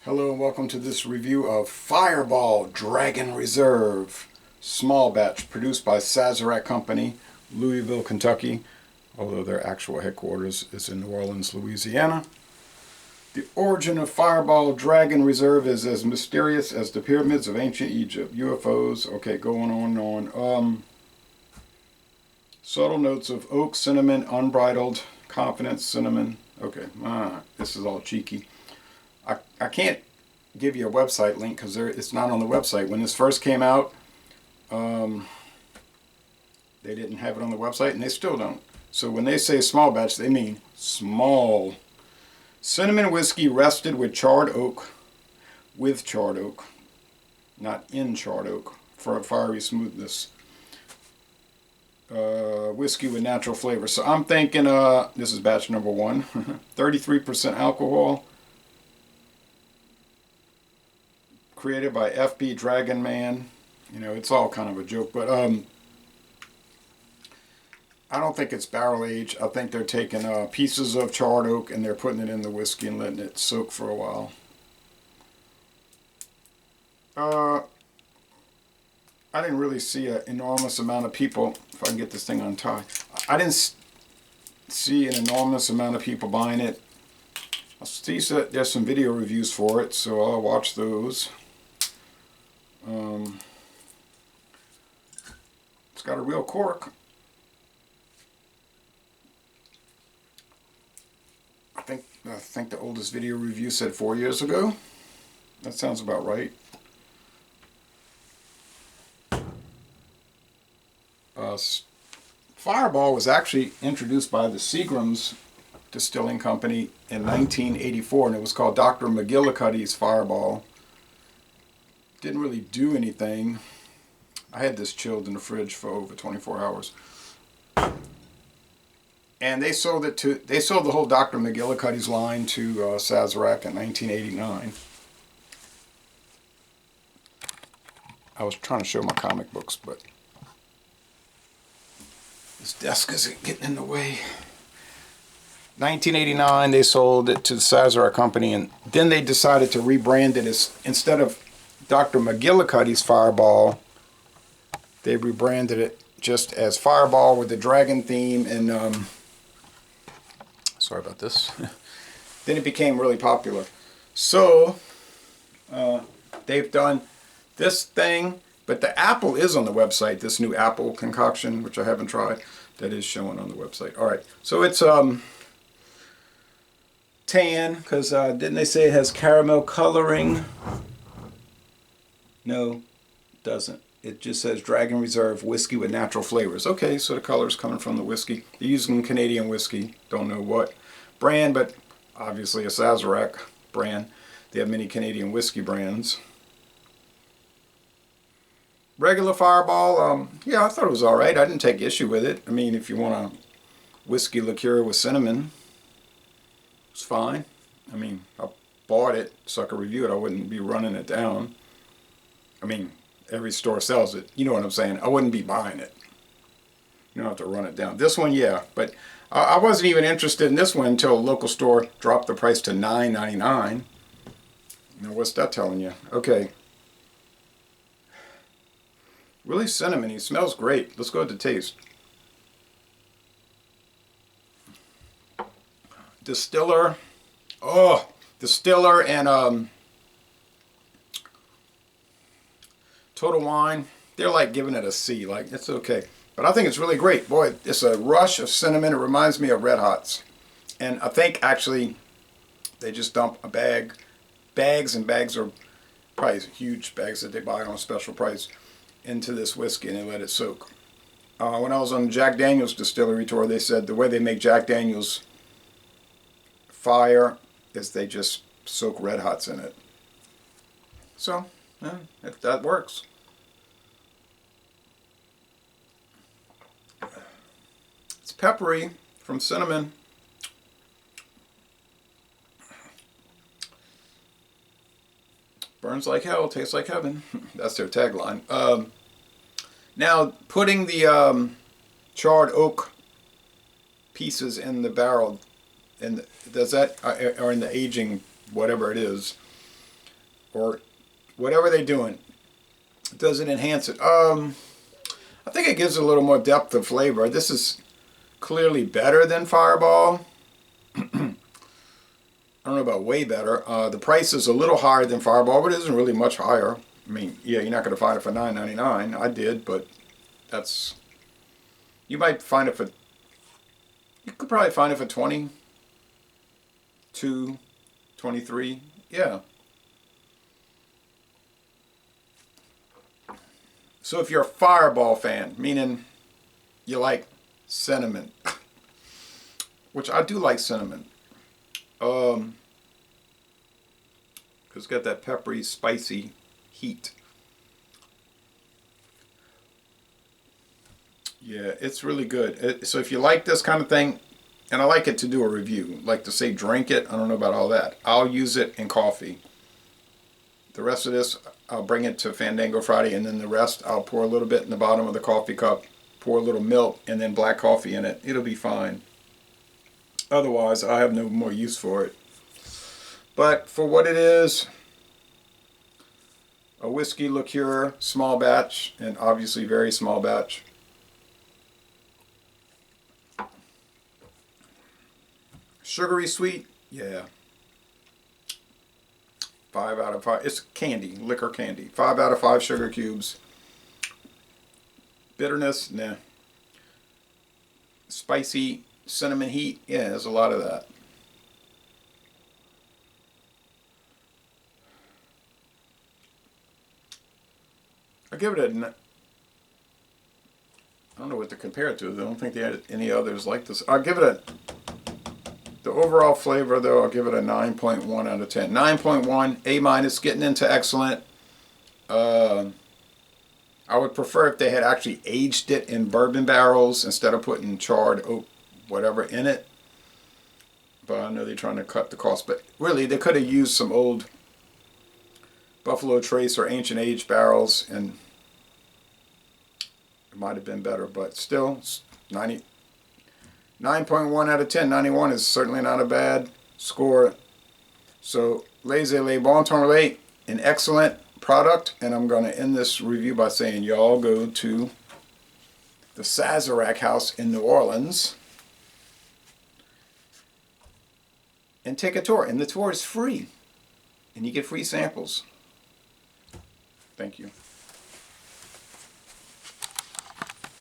Hello and welcome to this review of Fireball Dragon Reserve small batch produced by Sazerac Company, Louisville, Kentucky, although their actual headquarters is in New Orleans, Louisiana. The origin of Fireball Dragon Reserve is as mysterious as the pyramids of ancient Egypt. UFOs, okay, going on and on. Subtle notes of oak, cinnamon, unbridled confidence, cinnamon. Okay, this is all cheeky. I can't give you a website link because it's not on the website. When this first came out, they didn't have it on the website, and they still don't. So when they say small batch, they mean small. Cinnamon whiskey rested with charred oak, not in charred oak, for a fiery smoothness. Whiskey with natural flavor. So I'm thinking, this is batch number 1, 33% alcohol. Created by FB Dragon Man. You know, it's all kind of a joke, but I don't think it's barrel aged. I think they're taking pieces of charred oak and they're putting it in the whiskey and letting it soak for a while. I didn't really see an enormous amount of people. If I can get this thing untied, I didn't see an enormous amount of people buying it. I see that there's some video reviews for it, so I'll watch those. It's got a real cork. I think the oldest video review said 4 years ago. That sounds about right. Fireball was actually introduced by the Seagram's Distilling Company in 1984, and it was called Dr. McGillicuddy's Fireball. Didn't really do anything. I had this chilled in the fridge for over 24 hours. And they sold the whole Dr. McGillicuddy's line to Sazerac in 1989. I was trying to show my comic books, but this desk isn't getting in the way. 1989, they sold it to the Sazerac Company, and then they decided to rebrand it as, instead of Dr. McGillicuddy's Fireball, they rebranded it just as Fireball with the dragon theme, and sorry about this. Then it became really popular. So they've done this thing, but the apple is on the website. This new apple concoction, which I haven't tried, that is showing on the website. All right, so it's tan, because didn't they say it has caramel coloring? No, it doesn't. It just says Dragon Reserve whiskey with natural flavors. Okay, so the color's coming from the whiskey. They're using Canadian whiskey. Don't know what brand, but obviously a Sazerac brand. They have many Canadian whiskey brands. Regular Fireball, yeah, I thought it was all right. I didn't take issue with it. I mean, if you want a whiskey liqueur with cinnamon, it's fine. I mean, I bought it so I could review it. I wouldn't be running it down. I mean, every store sells it. You know what I'm saying? I wouldn't be buying it. You don't have to run it down. This one, yeah. But I wasn't even interested in this one until a local store dropped the price to $9.99. Now, what's that telling you? Okay. Really cinnamony. Smells great. Let's go to the taste. Distiller. Oh, Distiller and Total Wine, they're like giving it a C. Like, it's okay. But I think it's really great. Boy, it's a rush of cinnamon. It reminds me of Red Hots. And I think actually they just dump a bags and bags, are probably huge bags that they buy on special price, into this whiskey and they let it soak. When I was on the Jack Daniels distillery tour, they said the way they make Jack Daniels fire is they just soak Red Hots in it. So, yeah, if that works. It's peppery from cinnamon. Burns like hell, tastes like heaven. That's their tagline. Now, putting the charred oak pieces in the barrel, and does that, or in the aging, whatever it is, or whatever they're doing. Does it enhance it? I think it gives a little more depth of flavor. This is clearly better than Fireball. I don't know about way better. The price is a little higher than Fireball, but it isn't really much higher. I mean, yeah, you're not going to find it for $9.99. I did, but that's... You might find it for... You could probably find it for 20, 2, 23. Yeah. So if you're a Fireball fan, meaning you like cinnamon, which I do like cinnamon, because it's got that peppery, spicy heat. Yeah, it's really good. So if you like this kind of thing, and I like it to do a review, like to say drink it, I don't know about all that. I'll use it in coffee. The rest of this, I'll bring it to Fandango Friday, and then the rest, I'll pour a little bit in the bottom of the coffee cup, pour a little milk, and then black coffee in it. It'll be fine. Otherwise, I have no more use for it. But for what it is, a whiskey liqueur, small batch, and obviously very small batch. Sugary sweet, yeah. 5 out of 5. It's candy, liquor candy. 5 out of 5 sugar cubes. Bitterness, nah. Spicy cinnamon heat, yeah, there's a lot of that. I give it a... I don't know what to compare it to. I don't think they had any others like this. I'll give it a... The overall flavor, though, I'll give it a 9.1 out of 10. 9.1, A-, getting into excellent. I would prefer if they had actually aged it in bourbon barrels instead of putting charred oak, whatever, in it. But I know they're trying to cut the cost. But really, they could have used some old Buffalo Trace or Ancient Age barrels, and it might have been better. But still, 9.1 out of 10. 91 is certainly not a bad score. So, Les Bon Temps Relais, an excellent product. And I'm going to end this review by saying y'all go to the Sazerac House in New Orleans and take a tour. And the tour is free. And you get free samples. Thank you.